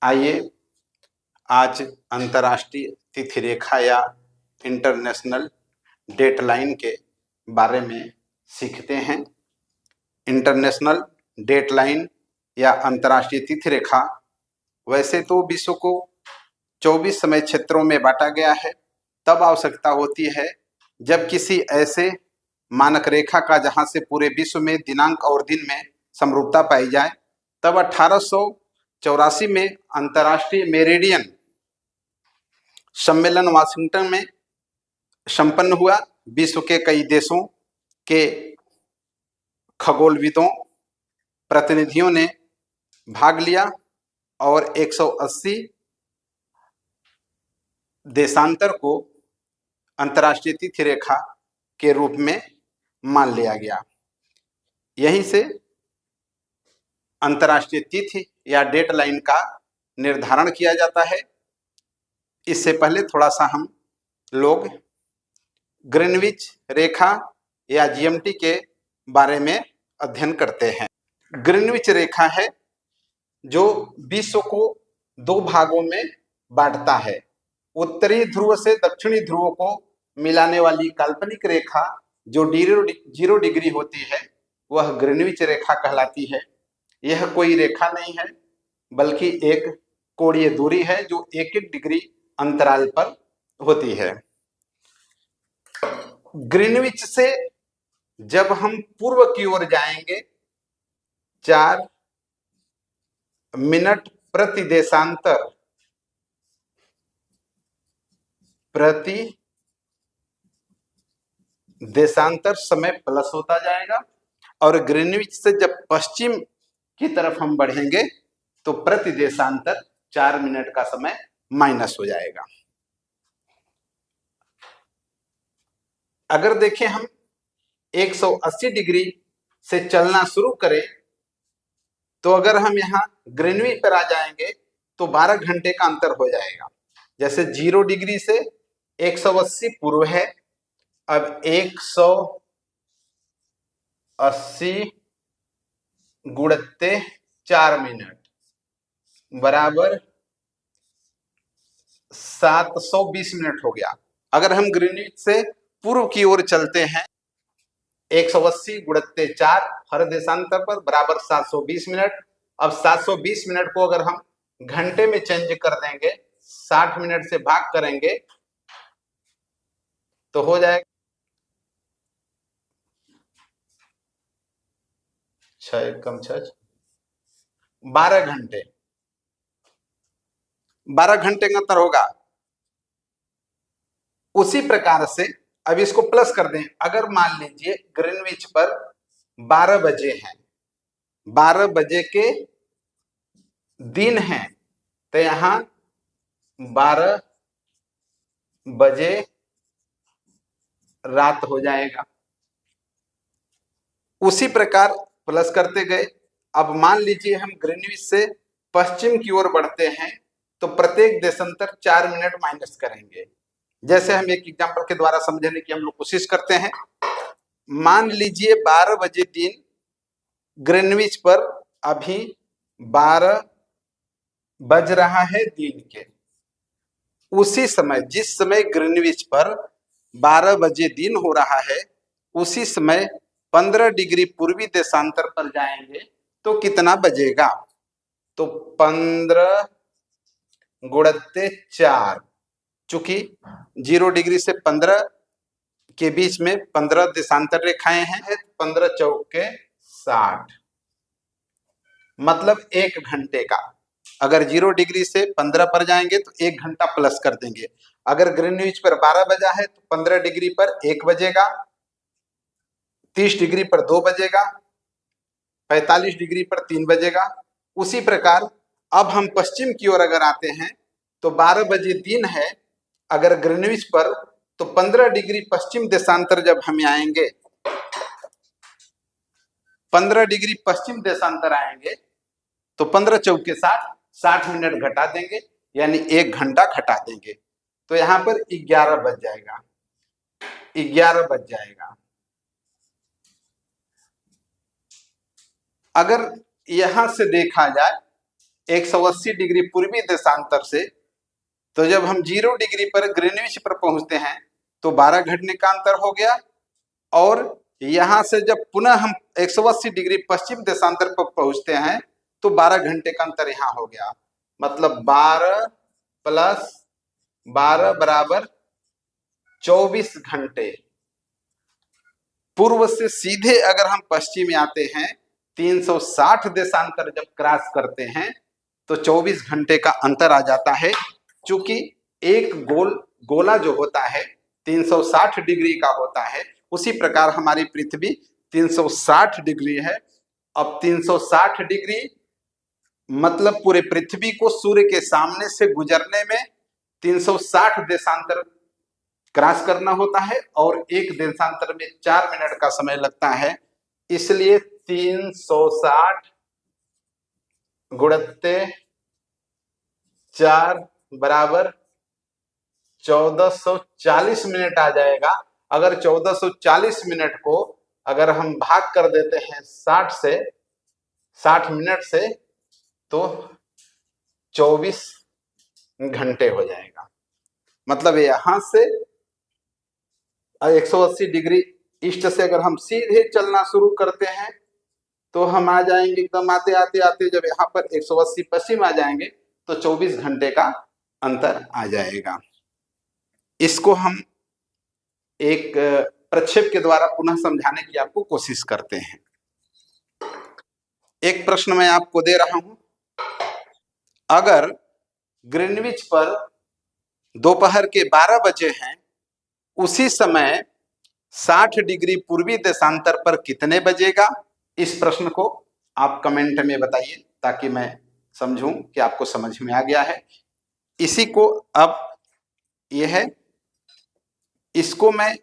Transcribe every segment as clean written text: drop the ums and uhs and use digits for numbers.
आइए आज अंतर्राष्ट्रीय तिथि रेखा या इंटरनेशनल डेटलाइन के बारे में सीखते हैं। इंटरनेशनल डेटलाइन या अंतर्राष्ट्रीय तिथि रेखा वैसे तो विश्व को 24 समय क्षेत्रों में बांटा गया है। तब आवश्यकता होती है जब किसी ऐसे मानक रेखा का जहां से पूरे विश्व में दिनांक और दिन में समरूपता पाई जाए। तब 1884 में अंतर्राष्ट्रीय मेरिडियन सम्मेलन वाशिंगटन में संपन्न हुआ। विश्व के कई देशों के खगोलविदों प्रतिनिधियों ने भाग लिया और 180 देशांतर को अंतर्राष्ट्रीय तिथि रेखा के रूप में मान लिया गया। यहीं से अंतर्राष्ट्रीय तिथि या डेटलाइन का निर्धारण किया जाता है। इससे पहले थोड़ा सा हम लोग ग्रीनविच रेखा या जीएमटी के बारे में अध्ययन करते हैं। ग्रीनविच रेखा है जो विश्व को दो भागों में बांटता है। उत्तरी ध्रुव से दक्षिणी ध्रुव को मिलाने वाली काल्पनिक रेखा जो 0 डिग्री होती है वह ग्रीनविच रेखा कहलाती है। यह कोई रेखा नहीं है बल्कि एक कोणीय दूरी है जो 1-1 डिग्री अंतराल पर होती है। ग्रीनविच से जब हम पूर्व की ओर जाएंगे 4 मिनट प्रति देशांतर समय प्लस होता जाएगा और ग्रीनविच से जब पश्चिम की तरफ हम बढ़ेंगे तो प्रति देशांतर 4 मिनट का समय माइनस हो जाएगा। अगर देखें हम 180 डिग्री से चलना शुरू करें तो अगर हम यहाँ ग्रीनविच पर आ जाएंगे तो 12 घंटे का अंतर हो जाएगा। जैसे 0 डिग्री से 180 पूर्व है, अब 180 गुणित 4 मिनट बराबर 720 मिनट हो गया। अगर हम ग्रीनविच से पूर्व की ओर चलते हैं 180 गुणित 4 हर देशांतर पर बराबर 720 मिनट। अब 720 मिनट को अगर हम घंटे में चेंज कर देंगे, 60 मिनट से भाग करेंगे तो हो जाएगा 6 कम 6 12 घंटे। 12 घंटे का अंतर होगा। उसी प्रकार से अब इसको प्लस कर दें। अगर मान लीजिए ग्रीनविच पर 12 बजे हैं, 12 बजे के दिन हैं तो यहां 12 बजे रात हो जाएगा। उसी प्रकार प्लस करते गए। अब मान लीजिए हम ग्रीनविच से पश्चिम की ओर बढ़ते हैं तो प्रत्येक देशांतर 4 मिनट माइनस करेंगे। जैसे हम एक एग्जांपल के द्वारा समझने की हम लोग कोशिश करते हैं। मान लीजिए 12 बजे दिन ग्रीनविच पर अभी 12 बज रहा है दिन के। उसी समय जिस समय ग्रीनविच पर 12 बजे दिन हो रहा है उसी समय 15 डिग्री पूर्वी देशांतर पर जाएंगे तो कितना बजेगा? तो 15 गुणित 4, चूंकि 0 डिग्री से 15 के बीच में 15 देशांतर रेखाएं हैं, 15 चौके 60 मतलब 1 घंटे का। अगर 0 डिग्री से 15 पर जाएंगे तो 1 घंटा प्लस कर देंगे। अगर ग्रीनविच पर 12 बजा है तो 15 डिग्री पर 1 बजेगा, 30 डिग्री पर 2 बजेगा, 45 डिग्री पर 3 बजेगा। उसी प्रकार अब हम पश्चिम की ओर अगर आते हैं तो 12 बजे दिन है अगर ग्रीनविच पर, तो 15 डिग्री पश्चिम देशांतर जब हम आएंगे, 15 डिग्री पश्चिम देशांतर आएंगे तो 15 चौके 60 मिनट घटा देंगे यानी 1 घंटा घटा देंगे तो यहां पर 11 बज जाएगा। 11 बज जाएगा। अगर यहां से देखा जाए 180 डिग्री पूर्वी देशांतर से, तो जब हम 0 डिग्री पर ग्रीनविच पर पहुंचते हैं तो 12 घंटे का अंतर हो गया। और यहां से जब पुनः हम 180 डिग्री पश्चिम देशांतर पर पहुंचते हैं तो 12 घंटे का अंतर यहां हो गया। मतलब 12 प्लस 12 बराबर 24 घंटे। पूर्व से सीधे अगर हम पश्चिम आते हैं 360 देशांतर जब क्रॉस करते हैं तो 24 घंटे का अंतर आ जाता है। चूंकि एक गोला जो होता है 360 डिग्री का होता है, उसी प्रकार हमारी पृथ्वी 360 डिग्री है। अब 360 डिग्री मतलब पूरे पृथ्वी को सूर्य के सामने से गुजरने में 360 देशांतर क्रॉस करना होता है और एक देशांतर में 4 मिनट का समय लगता है। इसलिए 360 गुणित 4 बराबर 1440 मिनट आ जाएगा। अगर 1440 मिनट को अगर हम भाग कर देते हैं 60 मिनट से तो 24 घंटे हो जाएगा। मतलब यहां से 180 डिग्री ईस्ट से अगर हम सीधे चलना शुरू करते हैं तो हम आ जाएंगे एकदम आते आते आते, जब यहाँ पर 180 पश्चिम आ जाएंगे तो 24 घंटे का अंतर आ जाएगा। इसको हम एक प्रक्षेप के द्वारा पुनः समझाने की आपको कोशिश करते हैं। एक प्रश्न मैं आपको दे रहा हूं। अगर ग्रीनविच पर दोपहर के 12 बजे हैं, उसी समय 60 डिग्री पूर्वी देशांतर पर कितने बजेगा? इस प्रश्न को आप कमेंट में बताइए ताकि मैं समझूं कि आपको समझ में आ गया है। इसी को अब यह है, इसको मैं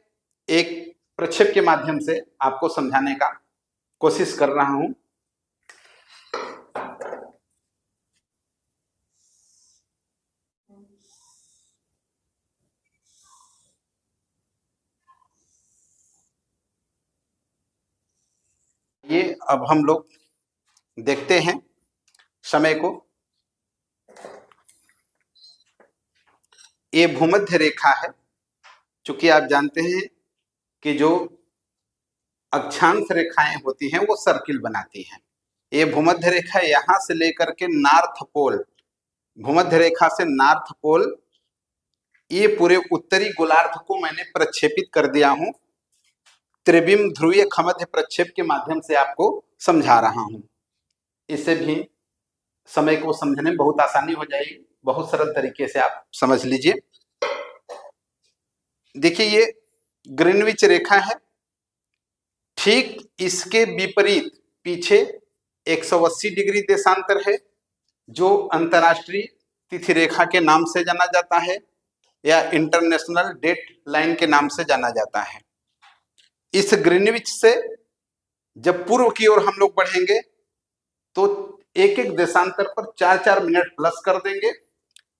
एक प्रक्षेप के माध्यम से आपको समझाने का कोशिश कर रहा हूं। ये अब हम लोग देखते हैं समय को। ये भूमध्य रेखा है। चूंकि आप जानते हैं कि जो अक्षांश रेखाएं होती हैं वो सर्किल बनाती हैं। ये भूमध्य रेखा यहां से लेकर के नॉर्थ पोल, भूमध्य रेखा से नॉर्थ पोल, ये पूरे उत्तरी गोलार्ध को मैंने प्रक्षेपित कर दिया हूं। त्रिविम ध्रुवीय खमध्य प्रक्षेप के माध्यम से आपको समझा रहा हूं। इससे भी समय को समझने में बहुत आसानी हो जाएगी। बहुत सरल तरीके से आप समझ लीजिए। देखिए ये ग्रीनविच रेखा है। ठीक इसके विपरीत पीछे 180 डिग्री देशांतर है जो अंतरराष्ट्रीय तिथि रेखा के नाम से जाना जाता है या इंटरनेशनल डेट लाइन के नाम से जाना जाता है। इस ग्रीनविच से जब पूर्व की ओर हम लोग बढ़ेंगे तो एक एक देशांतर पर 4-4 मिनट प्लस कर देंगे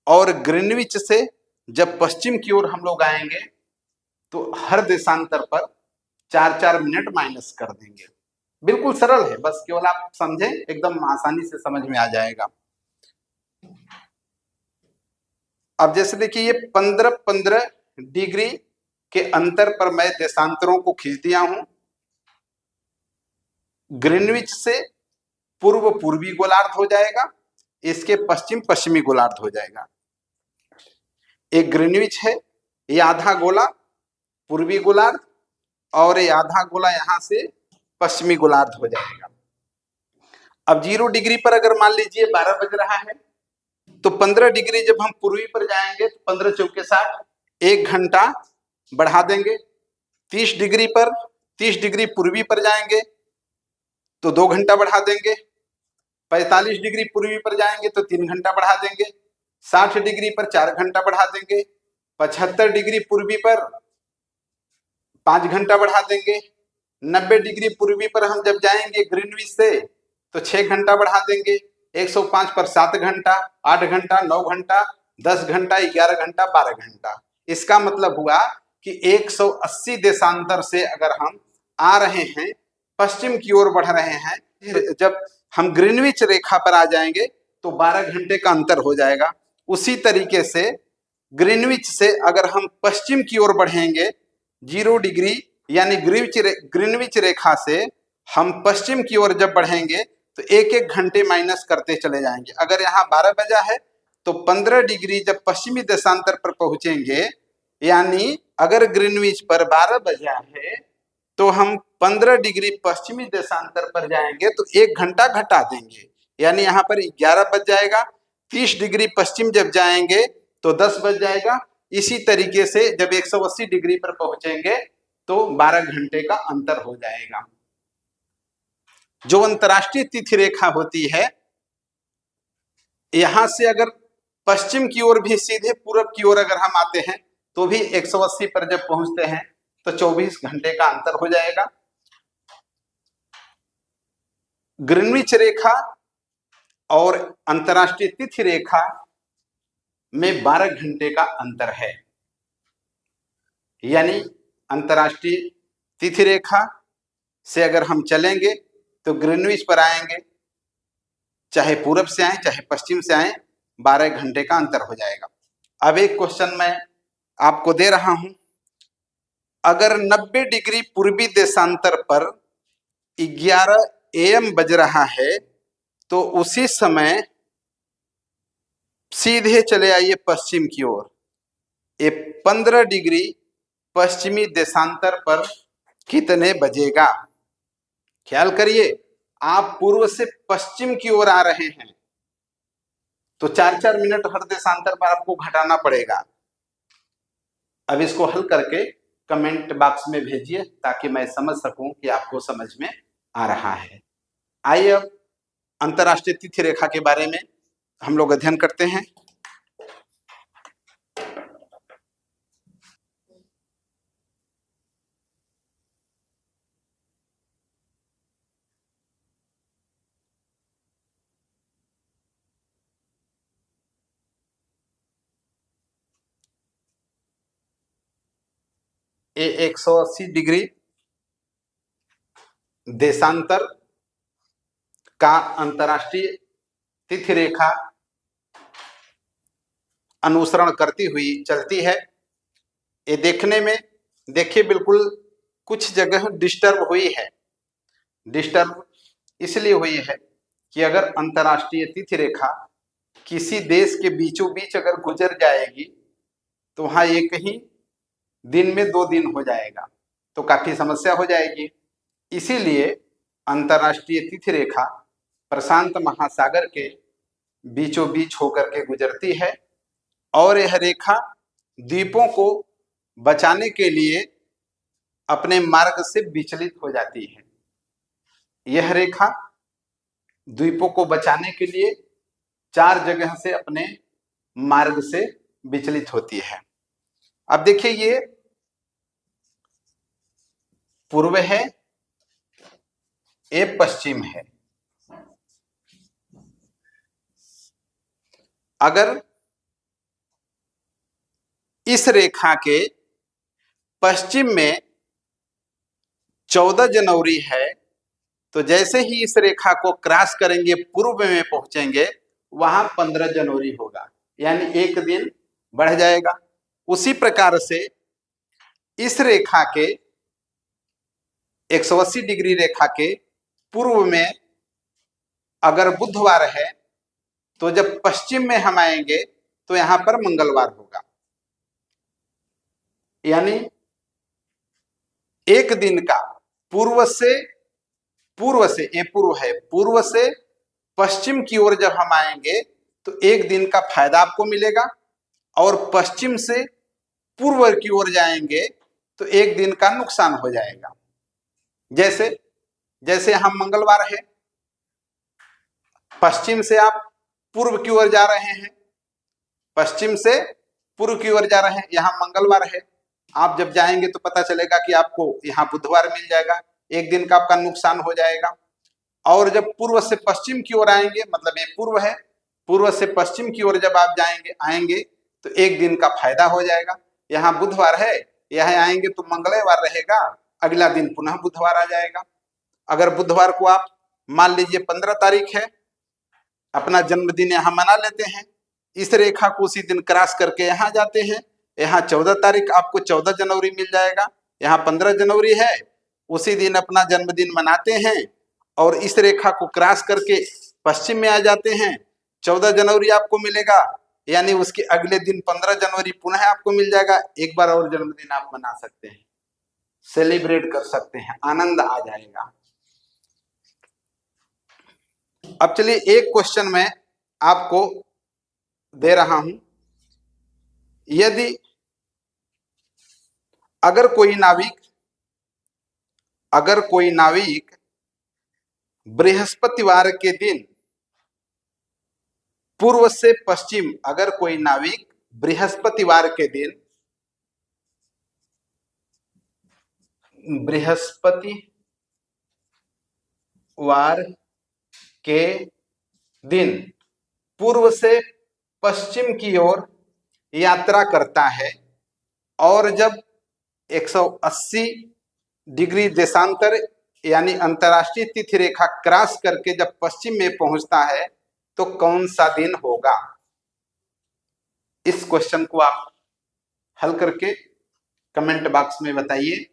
और ग्रीनविच से जब पश्चिम की ओर हम लोग आएंगे तो हर देशांतर पर 4-4 मिनट माइनस कर देंगे। बिल्कुल सरल है, बस केवल आप समझें, एकदम आसानी से समझ में आ जाएगा। अब जैसे देखिए ये 15-15 डिग्री के अंतर पर मैं देशांतरों को खींच दिया हूं। ग्रीनविच से पूर्व पूर्वी गोलार्ध हो जाएगा, इसके पश्चिम पश्चिमी गोलार्ध हो जाएगा। एक ग्रीनविच है, ये आधा गोला पूर्वी गोलार्ध और ये आधा गोला यहां से पश्चिमी गोलार्ध हो जाएगा। अब 0 डिग्री पर अगर मान लीजिए 12 बज रहा है तो 15 डिग्री जब हम पूर्वी पर जाएंगे तो 15 चौके 60, 1 घंटा बढ़ा देंगे। 30 डिग्री पर 30 डिग्री पूर्वी पर जाएंगे तो 2 घंटा बढ़ा देंगे। 45 डिग्री पूर्वी पर जाएंगे तो 3 घंटा बढ़ा देंगे। 60 डिग्री पर 4 घंटा बढ़ा देंगे। 75 डिग्री पूर्वी पर 5 घंटा बढ़ा देंगे। 90 डिग्री पूर्वी पर हम जब जाएंगे ग्रीनविच से तो 6 घंटा बढ़ा देंगे। 105 पर 7 घंटा, 8 घंटा, 9 घंटा, 10 घंटा, 11 घंटा, 12 घंटा। इसका मतलब हुआ कि 180 देशांतर से अगर हम आ रहे हैं, पश्चिम की ओर बढ़ रहे हैं, जब हम ग्रीनविच रेखा पर आ जाएंगे तो तो 12 घंटे का अंतर हो जाएगा। उसी तरीके से ग्रीनविच से अगर हम पश्चिम की ओर बढ़ेंगे 0 डिग्री यानी ग्रीनविच रेखा से हम पश्चिम की ओर जब बढ़ेंगे तो 1-1 घंटे माइनस करते चले जाएंगे। अगर यहाँ 12 बजा है तो 15 डिग्री जब पश्चिमी देशांतर पर पहुंचेंगे, यानी अगर ग्रीनविच पर 12 बजा है तो हम 15 डिग्री पश्चिमी देशांतर पर जाएंगे तो 1 घंटा घटा देंगे, यानी यहाँ पर 11 बज जाएगा। 30 डिग्री पश्चिम जब जाएंगे तो 10 बज जाएगा। इसी तरीके से जब 180 डिग्री पर पहुंचेंगे तो 12 घंटे का अंतर हो जाएगा। जो अंतरराष्ट्रीय तिथि रेखा होती है, यहां से अगर पश्चिम की ओर भी सीधे पूरब की ओर अगर हम आते हैं तो भी 180 पर जब पहुंचते हैं तो 24 घंटे का अंतर हो जाएगा। ग्रीनविच रेखा और अंतरराष्ट्रीय तिथि रेखा में 12 घंटे का अंतर है, यानी अंतरराष्ट्रीय तिथि रेखा से अगर हम चलेंगे तो ग्रीनविच पर आएंगे, चाहे पूरब से आए चाहे पश्चिम से आए, 12 घंटे का अंतर हो जाएगा। अब एक क्वेश्चन मैं आपको दे रहा हूं, अगर 90 डिग्री पूर्वी देशांतर पर 11 AM बज रहा है तो उसी समय सीधे चले आइए पश्चिम की ओर, ये 15 डिग्री पश्चिमी देशांतर पर कितने बजेगा? ख्याल करिए, आप पूर्व से पश्चिम की ओर आ रहे हैं तो 4-4 मिनट हर देशांतर पर आपको घटाना पड़ेगा। अब इसको हल करके कमेंट बॉक्स में भेजिए ताकि मैं समझ सकूं कि आपको समझ में आ रहा है। आइए अब अंतरराष्ट्रीय तिथि रेखा के बारे में हम लोग अध्ययन करते हैं। ये 180 डिग्री देशांतर का अंतरराष्ट्रीय तिथि रेखा अनुसरण करती हुई चलती है। ये देखने में देखिए बिल्कुल कुछ जगह डिस्टर्ब हुई है। डिस्टर्ब इसलिए हुई है कि अगर अंतरराष्ट्रीय तिथि रेखा किसी देश के बीचों बीच अगर गुजर जाएगी तो वहां एक ही दिन में 2 दिन हो जाएगा, तो काफी समस्या हो जाएगी। इसीलिए अंतरराष्ट्रीय तिथि रेखा प्रशांत महासागर के बीचों बीच होकर के गुजरती है और यह रेखा द्वीपों को बचाने के लिए अपने मार्ग से विचलित हो जाती है। यह रेखा द्वीपों को बचाने के लिए 4 जगह से अपने मार्ग से विचलित होती है। अब देखिए, ये पूर्व है, ये पश्चिम है। अगर इस रेखा के पश्चिम में 14 जनवरी है तो जैसे ही इस रेखा को क्रॉस करेंगे पूर्व में पहुंचेंगे वहां 15 जनवरी होगा, यानी एक दिन बढ़ जाएगा। उसी प्रकार से इस रेखा के 180 डिग्री रेखा के पूर्व में अगर बुधवार है तो जब पश्चिम में हम आएंगे तो यहां पर मंगलवार होगा, यानी एक दिन का पूर्व से ये पूर्व है, पूर्व से पश्चिम की ओर जब हम आएंगे तो एक दिन का फायदा आपको मिलेगा और पश्चिम से पूर्व की ओर जाएंगे तो एक दिन का नुकसान हो जाएगा। जैसे जैसे हम मंगलवार है, पश्चिम से आप पूर्व की ओर जा रहे हैं, पश्चिम से पूर्व की ओर जा रहे हैं, यहां मंगलवार है, आप जब जाएंगे तो पता चलेगा कि आपको यहां बुधवार मिल जाएगा, एक दिन का आपका नुकसान हो जाएगा। और जब पूर्व से पश्चिम की ओर आएंगे, मतलब ये पूर्व है, पूर्व से पश्चिम की ओर जब आप आएंगे तो एक दिन का फायदा हो जाएगा। यहाँ बुधवार है, यहाँ आएंगे तो मंगलवार रहेगा, अगला दिन पुनः बुधवार आ जाएगा। अगर बुधवार को आप मान लीजिए 15 तारीख है अपना जन्मदिन यहाँ मना लेते हैं, इस रेखा को उसी दिन क्रॉस करके यहाँ जाते हैं, यहाँ 14 तारीख आपको 14 जनवरी मिल जाएगा, यहाँ 15 जनवरी है, उसी दिन अपना जन्मदिन मनाते हैं और इस रेखा को क्रॉस करके पश्चिम में आ जाते हैं, 14 जनवरी आपको मिलेगा, यानी उसके अगले दिन 15 जनवरी पुनः आपको मिल जाएगा। एक बार और जन्मदिन आप मना सकते हैं, सेलिब्रेट कर सकते हैं, आनंद आ जाएगा। अब चलिए एक क्वेश्चन मैं आपको दे रहा हूं, यदि अगर कोई नाविक बृहस्पतिवार के दिन पूर्व से पश्चिम, अगर कोई नाविक बृहस्पतिवार के दिन पूर्व से पश्चिम की ओर यात्रा करता है और जब 180 डिग्री देशांतर यानी अंतरराष्ट्रीय तिथि रेखा क्रॉस करके जब पश्चिम में पहुंचता है तो कौन सा दिन होगा? इस क्वेश्चन को आप हल करके कमेंट बॉक्स में बताइए।